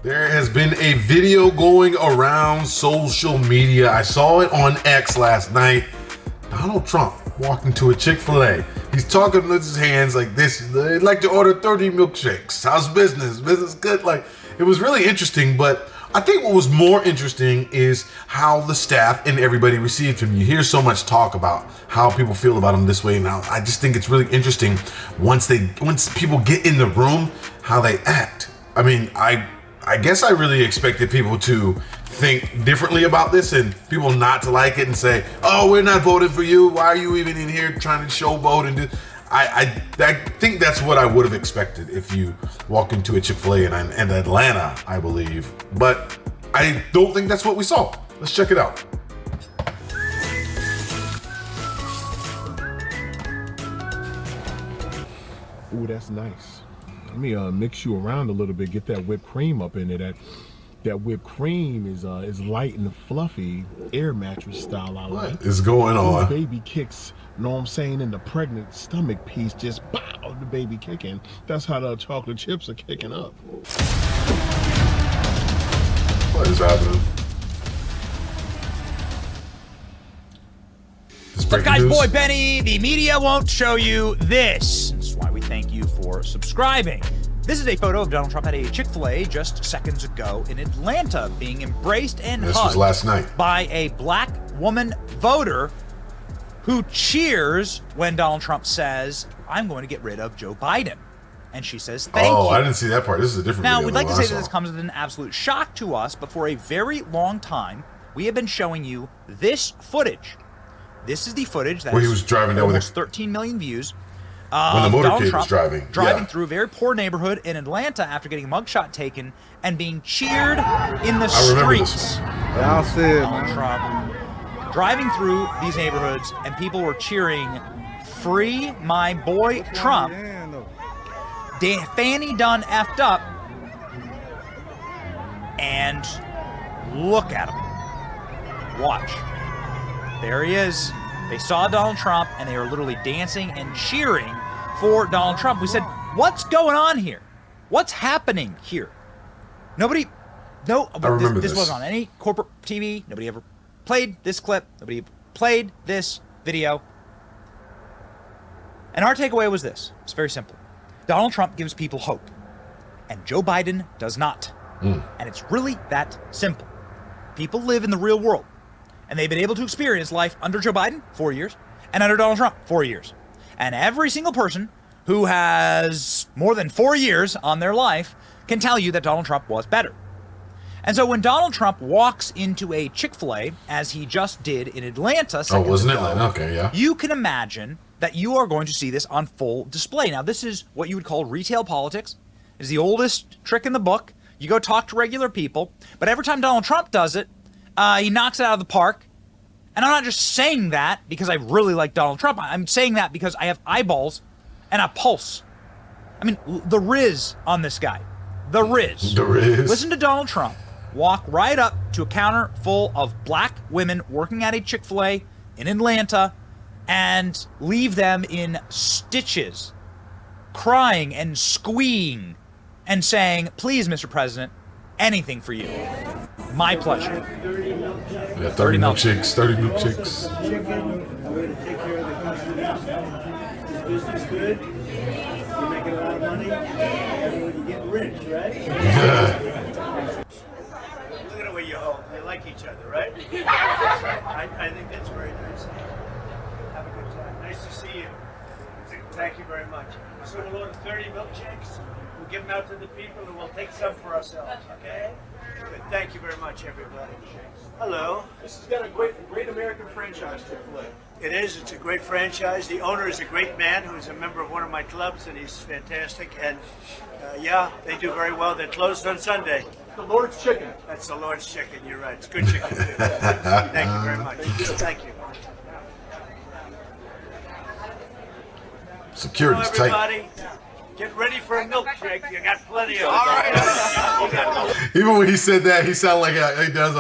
There has been a video going around social media. I saw it on X last night. Donald Trump walked into a Chick-fil-A. He's talking with his hands like this. They'd like to order 30 milkshakes. How's business? Business good? Like, it was really interesting, but I think what was more interesting is how the staff and everybody received him. You hear so much talk about how people feel about him this way now. I just think it's really interesting once people get in the room, how they act. I mean, I guess I really expected people to think differently about this and people not to like it and say, oh, we're not voting for you. Why are you even in here trying to showboat and do? I think that's what I would have expected if you walk into a Chick-fil-A in Atlanta, I believe. But I don't think that's what we saw. Let's check it out. Ooh, that's nice. Let me mix you around a little bit, get that whipped cream up in there. That whipped cream is light and fluffy, air mattress style. I like. What is going on? Baby kicks, know what I'm saying, in the pregnant stomach piece, just bow, the baby kicking. That's how the chocolate chips are kicking up. What is happening? What's up, guys? Boy Benny. The media won't show you this. That's why we thank you for subscribing. This is a photo of Donald Trump at a Chick-fil-A just seconds ago in Atlanta, being embraced and This hugged was last night by a black woman voter who cheers when Donald Trump says, I'm going to get rid of Joe Biden. And she says, thank you. Oh, I didn't see that part. This is a different video. Now, we'd like to say that this comes as an absolute shock to us, but for a very long time, we have been showing you this footage. This is the footage that where he was driving down with almost 13 million views. When the motorcade was driving through a very poor neighborhood in Atlanta after getting a mugshot taken and being cheered in the streets. I'll see it, Donald Trump driving through these neighborhoods and people were cheering, "Free my boy Trump." Fanny done effed up, and look at him. Watch. There he is. They saw Donald Trump and they were literally dancing and cheering for Donald Trump. We said, what's going on here? What's happening here? Nobody, this wasn't on any corporate TV. Nobody ever played this clip. Nobody ever played this video. And our takeaway was this. It's very simple. Donald Trump gives people hope, and Joe Biden does not. And it's really that simple. People live in the real world, and they've been able to experience life under Joe Biden, 4 years, and under Donald Trump, 4 years. And every single person who has more than 4 years on their life can tell you that Donald Trump was better. And so when Donald Trump walks into a Chick-fil-A, as he just did in Atlanta seconds ago, Atlanta? Okay, yeah. You can imagine that you are going to see this on full display. Now, this is what you would call retail politics. It is the oldest trick in the book. You go talk to regular people, but every time Donald Trump does it, he knocks it out of the park. And I'm not just saying that because I really like Donald Trump. I'm saying that because I have eyeballs and a pulse. I mean, the Riz on this guy. The Riz. The Riz. Listen to Donald Trump walk right up to a counter full of black women working at a Chick-fil-A in Atlanta and leave them in stitches, crying and squeeing and saying, please, Mr. President, anything for you. My pleasure. Yeah, 30 milkshakes, 30 milkshakes. A way to take care of the customer. Is business good? You're making a lot of money. You're getting rich, right? Look at the way you hold. You like each other, right? I think that's very nice. Have a good time. Nice to see you. Thank you very much. So we'll order 30 milkshakes. We'll give them out to the people and we'll take some for ourselves, okay? Good. Thank you very much, everybody. Hello. This has got a great American franchise, Chick-fil-A. It is. It's a great franchise. The owner is a great man who's a member of one of my clubs, and he's fantastic. And yeah, they do very well. They're closed on Sunday. The Lord's Chicken. That's the Lord's Chicken. You're right. It's good chicken, too. Thank you very much. Thank you. Security's Hello, tight. everybody. Get ready for a milkshake. You got plenty of it. All right. Even when he said that, he sounded like he does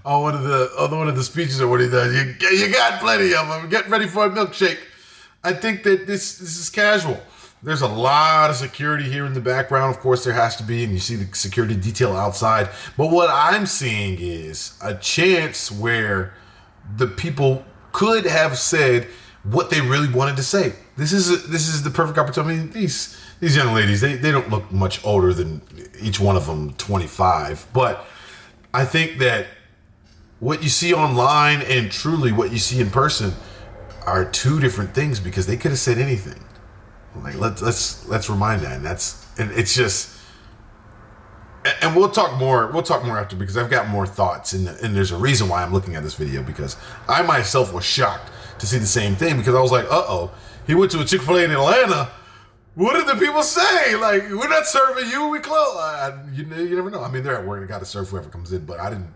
on one of the speeches or what he does. You got plenty of them. Get ready for a milkshake. I think that this is casual. There's a lot of security here in the background. Of course, there has to be, and you see the security detail outside. But what I'm seeing is a chance where the people could have said what they really wanted to say. This is the perfect opportunity. These young ladies, they don't look much older than each one of them 25. But I think that what you see online and truly what you see in person are two different things, because they could have said anything. Like let's remind that, and it's just, and we'll talk more after, because I've got more thoughts, and there's a reason why I'm looking at this video, because I myself was shocked to see the same thing, because I was like, he went to a Chick-fil-A in Atlanta. What did the people say? Like, we're not serving you, we close. You never know. I mean, they're at work, they got to serve whoever comes in, but I didn't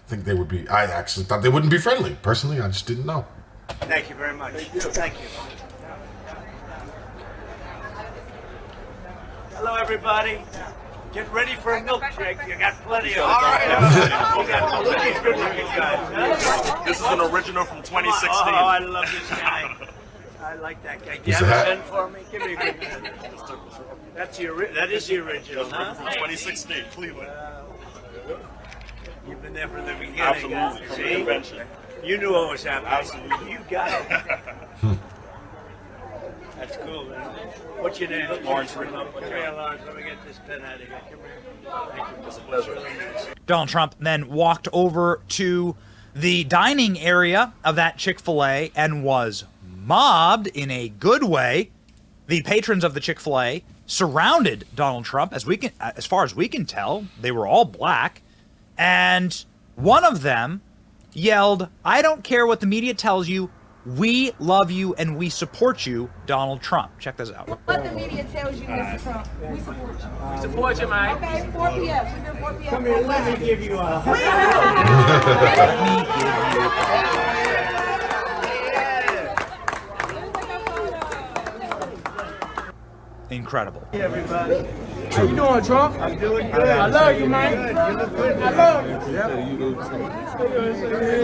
think they would be. I actually thought they wouldn't be friendly. Personally, I just didn't know. Thank you very much. Thank you. Hello, everybody. Get ready for a milkshake. You got plenty of them. All right. Look at these good-looking guys. Huh? This is an original from 2016. Oh, I love this guy. I like that guy. Do you have a pen for me? Give me a good pen. That is the original, huh? From 2016, Cleveland. You've been there from the beginning. Absolutely. From the invention. You knew what was happening. Absolutely. You got it. That's cool, man. What's your name? Lawrence. Okay, Lawrence, let me get this pen out of here. Come here. Thank you. It's a pleasure. Really nice. Donald Trump then walked over to the dining area of that Chick-fil-A and was mobbed in a good way. The patrons of the Chick-fil-A surrounded Donald Trump, as far as we can tell. They were all black, and one of them yelled, "I don't care what the media tells you. We love you and we support you, Donald Trump." Check this out. What the media tells you, Mr. Trump, we support you. We support you, man. Okay, 4 p.m. We've been 4 p.m. Come here, let me give you a Incredible. Hey, everybody. How you doing, Trump? I'm doing good. I love you, man. Good. You look good. I love you.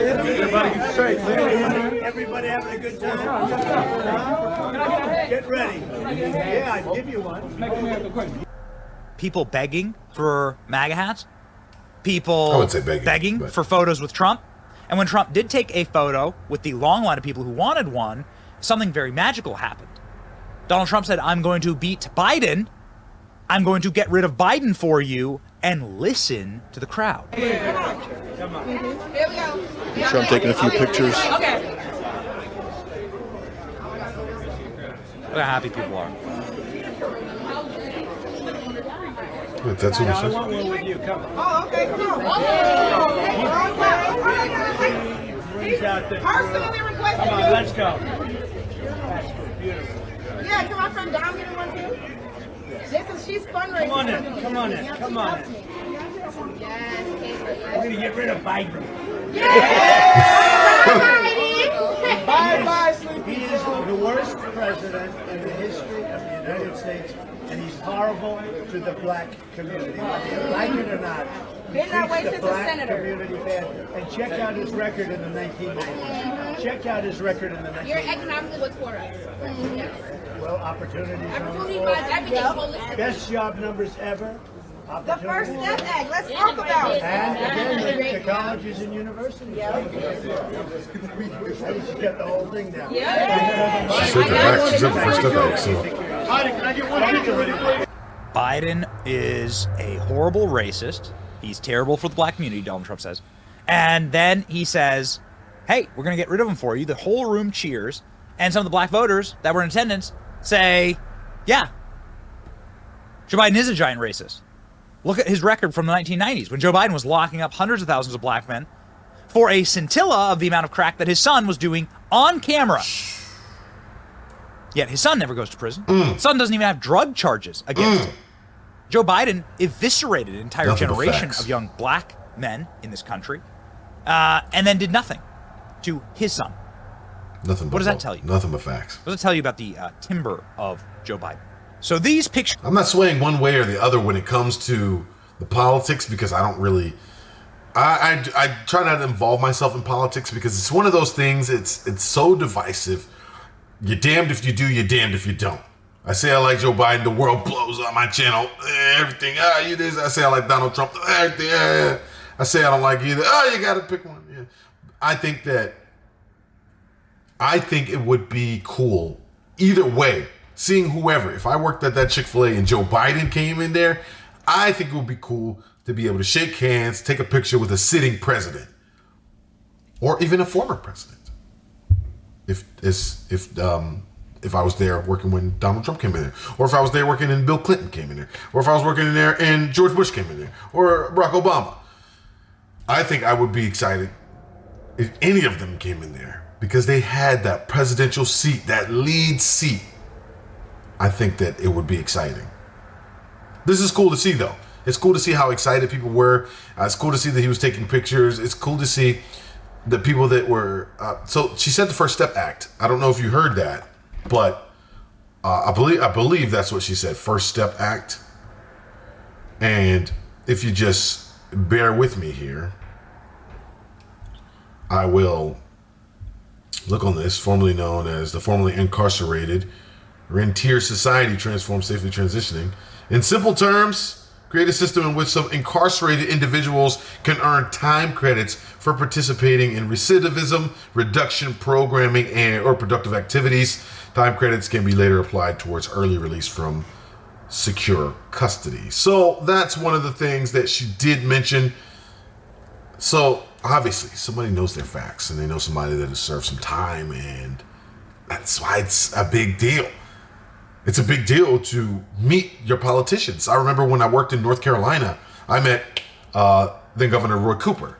Everybody straight, man. Everybody having a good time? Get ready. Yeah, I'd give you one. People begging for MAGA hats. People I would say begging, but for photos with Trump. And when Trump did take a photo with the long line of people who wanted one, something very magical happened. Donald Trump said, "I'm going to beat Biden. I'm going to get rid of Biden for you," and listen to the crowd. Come on. Here we go. Trump taking a few pictures. Okay. Look how happy people are. Wait, that's what I he says. want one with you. Come on. Oh, okay, come on. He's out there. Personally requested. Come on, let's go. That's good. Beautiful. Yeah, can my friend Dom get one too? She's fundraising. Come on in. Come on in. Come on in. We're going to get rid of Biden. Bye-bye, He is the worst president in the history of the United States, and he's horrible to the black community. Whether you like it or not, he Been that way treats the since a black senator. community bad. And check out his record in the 1990s. Check out his record in the 1990s. You're economically what's for us. Well, opportunities. Opportunity buys everything holistic. Best job numbers ever. The First Step Act, let's talk about it. And again, the colleges and universities. I just got the whole thing down. She said the first step back, so. Can I get one picture really quick? Biden is a horrible racist. He's terrible for the black community, Donald Trump says. And then he says, "Hey, we're going to get rid of him for you." The whole room cheers. And some of the black voters that were in attendance say, "Yeah, Joe Biden is a giant racist. Look at his record from the 1990s when Joe Biden was locking up hundreds of thousands of black men for a scintilla of the amount of crack that his son was doing on camera." Yet his son never goes to prison. His son doesn't even have drug charges against him. Joe Biden eviscerated an entire Nothing but generation facts. of young black men in this country, and then did nothing to his son. Nothing but What does that tell you? Nothing but facts. What does it tell you about the timber of Joe Biden? So these pictures. I'm not swaying one way or the other when it comes to the politics, because I don't really. I try not to involve myself in politics, because it's one of those things. It's so divisive. You're damned if you do. You're damned if you don't. I say I like Joe Biden, the world blows on my channel. Everything. You this. I say I like Donald Trump. Everything. I say I don't like either. You got to pick one. Yeah. I think it would be cool either way. Seeing whoever, if I worked at that Chick-fil-A and Joe Biden came in there, I think it would be cool to be able to shake hands, take a picture with a sitting president, or even a former president. If I was there working when Donald Trump came in there, or if I was there working and Bill Clinton came in there, or if I was working in there and George Bush came in there, or Barack Obama, I think I would be excited if any of them came in there because they had that presidential seat, that lead seat. I think that it would be exciting. This is cool to see, though. It's cool to see how excited people were. It's cool to see that he was taking pictures. It's cool to see the people that were. So she said the First Step Act. I don't know if you heard that, but I believe that's what she said. First Step Act. And if you just bear with me here, I will look on this. Formerly known as the formerly incarcerated Rentier Society Transform Safely Transitioning. In simple terms, create a system in which some incarcerated individuals can earn time credits for participating in recidivism, reduction programming, or productive activities. Time credits can be later applied towards early release from secure custody. So that's one of the things that she did mention. So obviously somebody knows their facts and they know somebody that has served some time, and that's why it's a big deal. It's a big deal to meet your politicians. I remember when I worked in North Carolina, I met then Governor Roy Cooper.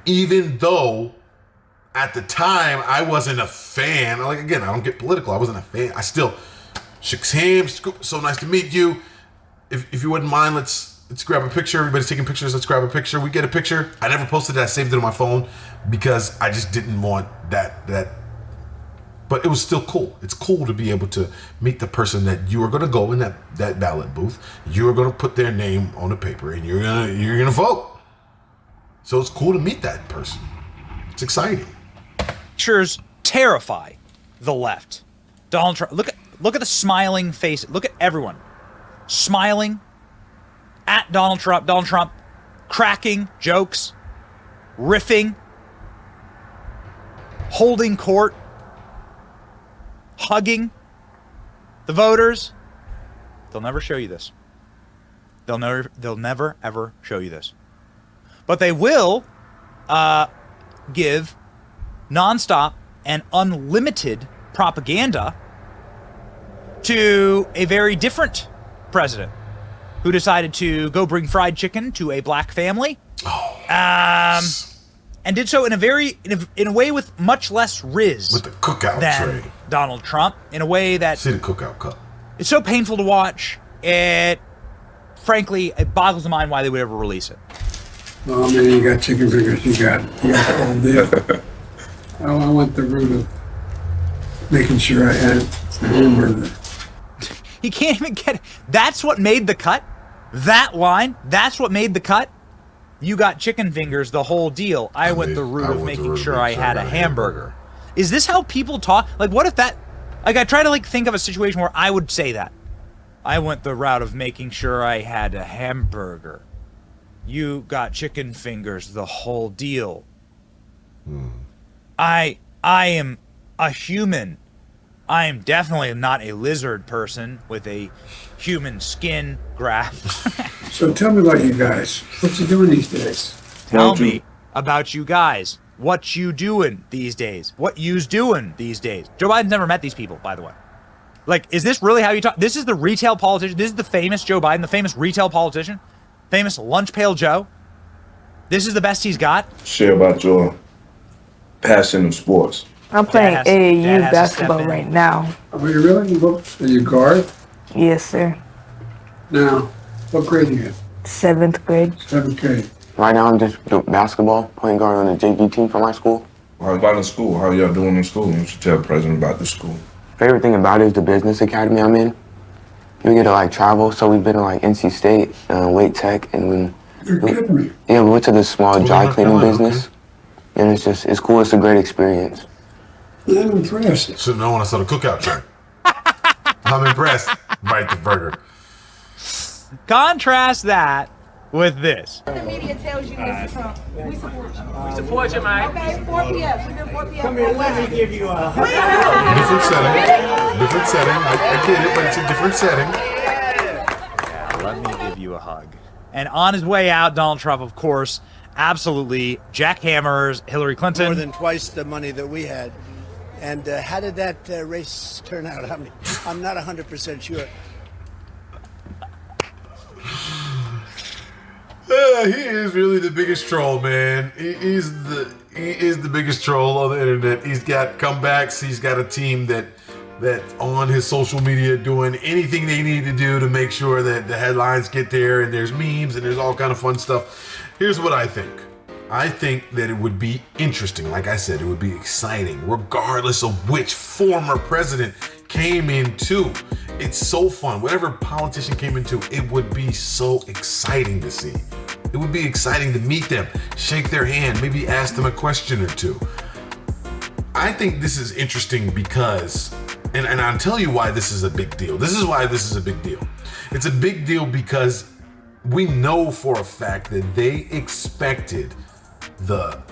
Even though at the time I wasn't a fan, like again, I don't get political, I wasn't a fan, I still shook his hands. So nice to meet you. If you wouldn't mind, let's grab a picture. Everybody's taking pictures, let's grab a picture. We get a picture. I never posted it, I saved it on my phone because I just didn't want that. But it was still cool. It's cool to be able to meet the person that you are going to go in that ballot booth. You are going to put their name on the paper and you're gonna vote. So it's cool to meet that person. It's exciting. Pictures terrify the left. Donald Trump. Look at the smiling face. Look at everyone smiling at Donald Trump. Donald Trump cracking jokes, riffing, holding court, hugging the voters. They'll never show you this. They'll never ever show you this. But they will give nonstop and unlimited propaganda to a very different president who decided to go bring fried chicken to a black family. And did so in a way with much less riz with the cookout than tray. Donald Trump, in a way that see the cookout cup. It's so painful to watch. It boggles the mind why they would ever release it. Oh man, you got chicken fingers. You got the whole deal. I went the route of making sure I had a hamburger. He can't even get it. That's what made the cut. That line. That's what made the cut. You got chicken fingers, the whole deal. I went the route of making sure I had a hamburger. Is this how people talk? Like, what if that... Like, I try to, think of a situation where I would say that. I went the route of making sure I had a hamburger. You got chicken fingers, the whole deal. I am a human. I am definitely not a lizard person with a human skin graft. So tell me about you guys. What you doing these days? Tell me about you guys. What you doing these days? What you's doing these days? Joe Biden's never met these people, by the way. Like, is this really how you talk? This is the retail politician. This is the famous Joe Biden, the famous retail politician, famous lunch pail Joe. This is the best he's got. Share about your passion of sports. I'm playing AAU basketball right now. Are you really? Are you guard? Yes, sir. Now, what grade are you in? 7th grade. 7th grade. Right now I'm just doing basketball, playing guard on the JV team for my school. How about in school? How y'all doing in school? You should tell the president about the school. Favorite thing about it is the business academy I'm in. We get to travel, so we've been to NC State, Wake Tech, and You're kidding me. Yeah, we went to this small dry cleaning business, and it's cool. It's a great experience. I'm impressed. Should have known when I saw the cookout tray. I'm impressed. Bite the burger. Contrast that with this. The media tells you, Mr. Trump, we support you. We support you, man. Okay, 4 p.m. We've been 4 p.m. Come here, let me give you a hug. Different setting. Different setting. I get it, but it's a different setting. Yeah, let me give you a hug. And on his way out, Donald Trump, of course, absolutely jackhammers Hillary Clinton. More than twice the money that we had. And how did that race turn out? I'm not 100% sure. He is really the biggest troll, man. He is the biggest troll on the internet. He's got comebacks. He's got a team that's on his social media doing anything they need to do to make sure that the headlines get there, and there's memes and there's all kind of fun stuff. Here's what I think. I think that it would be interesting. Like I said, it would be exciting, regardless of which former president came into. It's so fun. Whatever politician came into, it would be so exciting to see. It would be exciting to meet them, shake their hand, maybe ask them a question or two. I think this is interesting because, and I'll tell you why this is a big deal. This is why this is a big deal. It's a big deal because we know for a fact that they expected the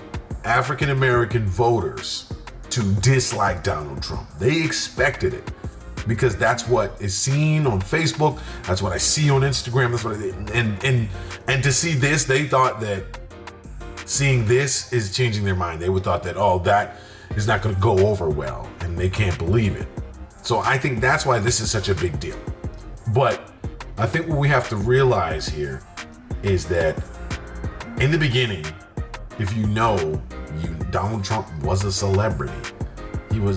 African American voters to dislike Donald Trump. They expected it because that's what is seen on Facebook. That's what I see on Instagram. That's what and to see this, they thought that seeing this is changing their mind. They would thought that, oh, that is not going to go over well, and they can't believe it. So I think that's why this is such a big deal. But I think what we have to realize here is that in the beginning, if you know, Donald Trump was a celebrity.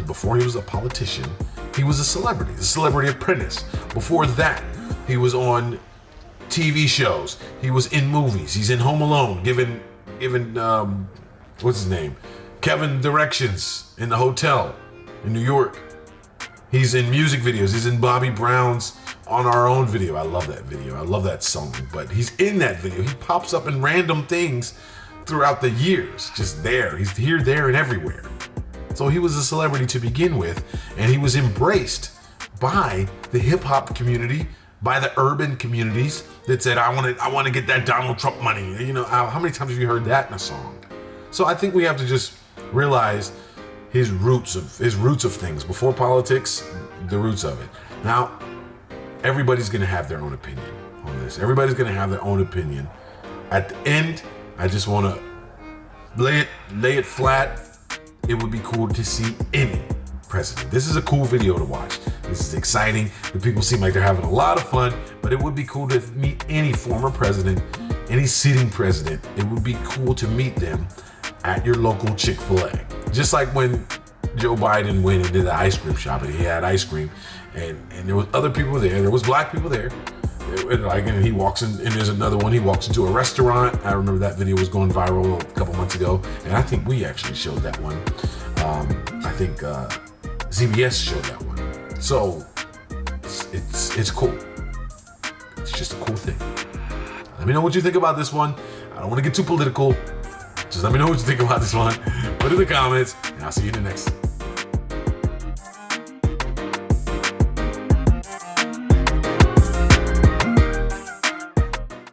Before he was a politician, he was a celebrity, the Celebrity Apprentice. Before that, he was on TV shows. He was in movies. He's in Home Alone, giving what's his name? Kevin directions in the hotel in New York. He's in music videos. He's in Bobby Brown's On Our Own video. I love that video. I love that song. But he's in that video. He pops up in random things throughout the years, just there. He's here, there, and everywhere. So he was a celebrity to begin with, and he was embraced by the hip hop community, by the urban communities that said, I want to get that Donald Trump money. You know, how many times have you heard that in a song? So I think we have to just realize his roots of things before politics, the roots of it. Now, everybody's going to have their own opinion on this. Everybody's going to have their own opinion. At the end, I just want to lay it flat. It would be cool to see any president. This is a cool video to watch. This is exciting. The people seem like they're having a lot of fun, but it would be cool to meet any former president, any sitting president. It would be cool to meet them at your local Chick-fil-A. Just like when Joe Biden went and did the ice cream shop and he had ice cream and there was other people there. There was black people there. And he walks in, and there's another one. He walks into a restaurant. I remember that video was going viral a couple months ago, and I think we actually showed that one. I think CBS showed that one. So it's cool. It's just a cool thing. Let me know what you think about this one. I don't want to get too political. Just let me know what you think about this one. Put it in the comments, and I'll see you in the next.